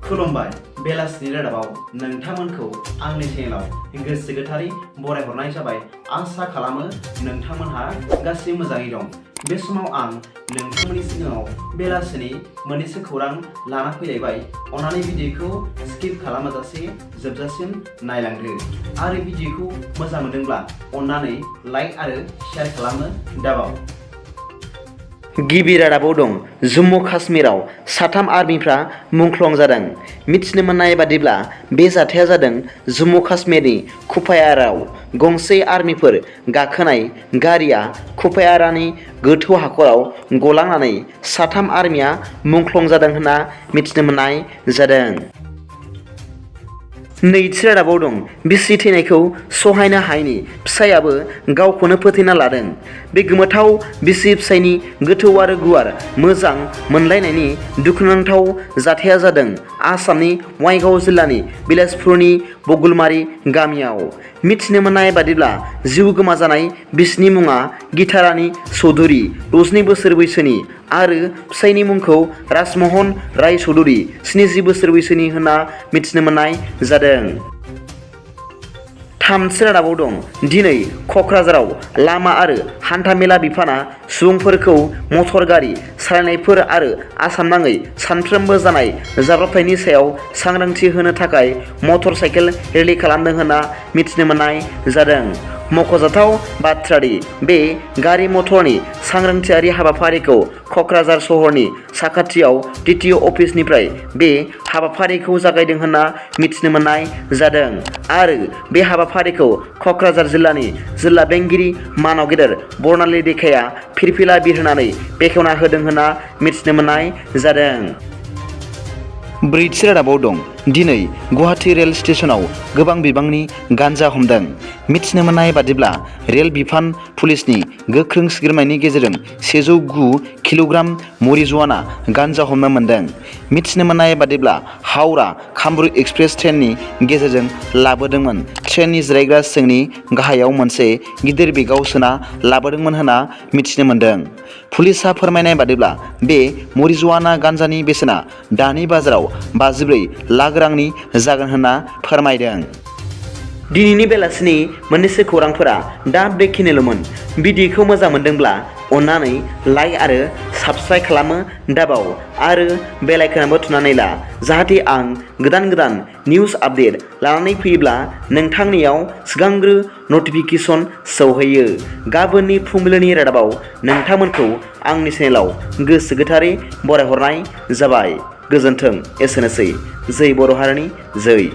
खुलुमबाय बेलासिनि रादाबाव नोंथांमोनखौ आंनि चेनेलाव गोसो गोथारै बरायहरनाय जाबाय। आसा खालामो नोंथांमोनहा गासैबो मोजाङै दं। बे समाव आं नोंथांमोननि सिगाङाव बेलासिनि मोननैसो खौरां लाना फैलायबाय। अन्नानै भिडिअखौ स्किप खालामाजासे जोबजासिम नायलांदो आरो भिडिअखौ मोजां मोनदोंब्ला अन्नानै लाइक आरो शेयार खालामनो दाबाव। गिबि रादाबाव दं जम्मु काश्मीराव साथाम आर्मिफ्रा मुंख्लं जादों। मिथिनो मोननाय बादिब्ला बे जाथाया जादों जम्मु काश्मीरनि कुपवारायाव गंसे आर्मिफोर गाखोनाय गारिया कुपवारानि गोथौ हाखराव गलांनानै साथाम आर्मिया मुंख्लं जादों होनना मिथिनो मोननाय जादों। नैथि रादाबाव दं बिसि थैनायखौ सहायनो हायैनि फिसायाबो गावखौनो फोथैना लादों। बे गोमोथाव बिसि फिसायनि गोथौ आरो गुवार मोजां मोनलायनायनि दुखुनांथाव जाथाया जादों आसामनि बङाइगाव जिल्लानि बिलासपुरनि बगुलमारि गामियाव। मिथिनो मोननाय बादिब्ला जिउ गोमाजानाय बिसिनि मुङा गितारानी चौधुरी 62 बोसोर बैसोनि आरो फिसायनि मुंखौ राजमहन राय चौधुरी 70 बोसोर बैसोनि होनना मिथिनो मोननाय जादों। थामथि रादाबाव दं दिनै क'क्राझाराव लामा आरो हान्थामेला बिफाना सुबुंफोरखौ मटर गारि सालायनायफोर आरो आसामनाङै सानफ्रोमबो जानाय जाब्रबथायनि सायाव सांग्रांथि होनो थाखाय मटर साइकेल रेलि खालामदों होनना मिथिनो मोननाय जादों। मख'जाथाव बाथ्रादि बे गारि मटरनि सांग्रांथियारि हाबाफारिखौ क'क्राझार सहरनि साखाथियाव DTO अफिसनिफ्राय बे हाबाफारिखौ जागायदों होनना मिथिनो मोननाय जादों आरो बे हाबाफारिखौ क'क्राझार जिल्लानि जिल्ला बेंगिरि मानाव गेदेर बरनालि देखिया फिरफिला बिरहोनानै बेखेवना होदों होनना मिथिनो मोननाय जादों। ब्रैथि रादाबाव दं दिनै गुवाहाटी रेल स्टेशनाव गोबां बिबांनि गान्जा हमदों। मिथिनो मोननाय बादिब्ला रेल बिफान पुलिसनि गोख्रों सिग्रोमनायनि गेजेरजों 109 किल'ग्राम मरिजुआना गान्जा हमनो मोनदों। मिथिनो मोननाय बादिब्ला हावड़ा कामरुप एक्सप्रेस ट्रेननि गेजेरजों लाबोदोंमोन। ट्रेननि जिरायग्रा सिंनि गाहायाव मोनसे गिदिर बेगआव सोना लाबोदोंमोन होनना मिथिनो मोनदों। पुलिसआ फोरमायनाय बादिब्ला बे मरिजुआना गान्जानि बेसेना दानि बाजाराव 54 लाख रांनि जागोन होनना फोरमायदों। दिनैनि बेलासिनि मोननैसो खौरांफोरा दा बेखिनिल'मोन। भिडिअखौ मोजां मोनदोंब्ला अन्नानै लाइक आरो साबस्क्राइब खालामनो दाबाव आरो बेल आइकनआबो थुनानै ला जाहाथे आं गोदान निउस आपडेट लानानै फैयोब्ला नोंथांनियाव सिगांग्रो नटिफिकेसन सौहैयो। गाबोननि फुंबिलिनि रादाबाव नोंथांमोनखौ आंनि चेनेलाव गोसो गोथारै बरायहरनाय जाबाय। गोजोन्थों। एसेनोसै। जै बर' हारिनि जै।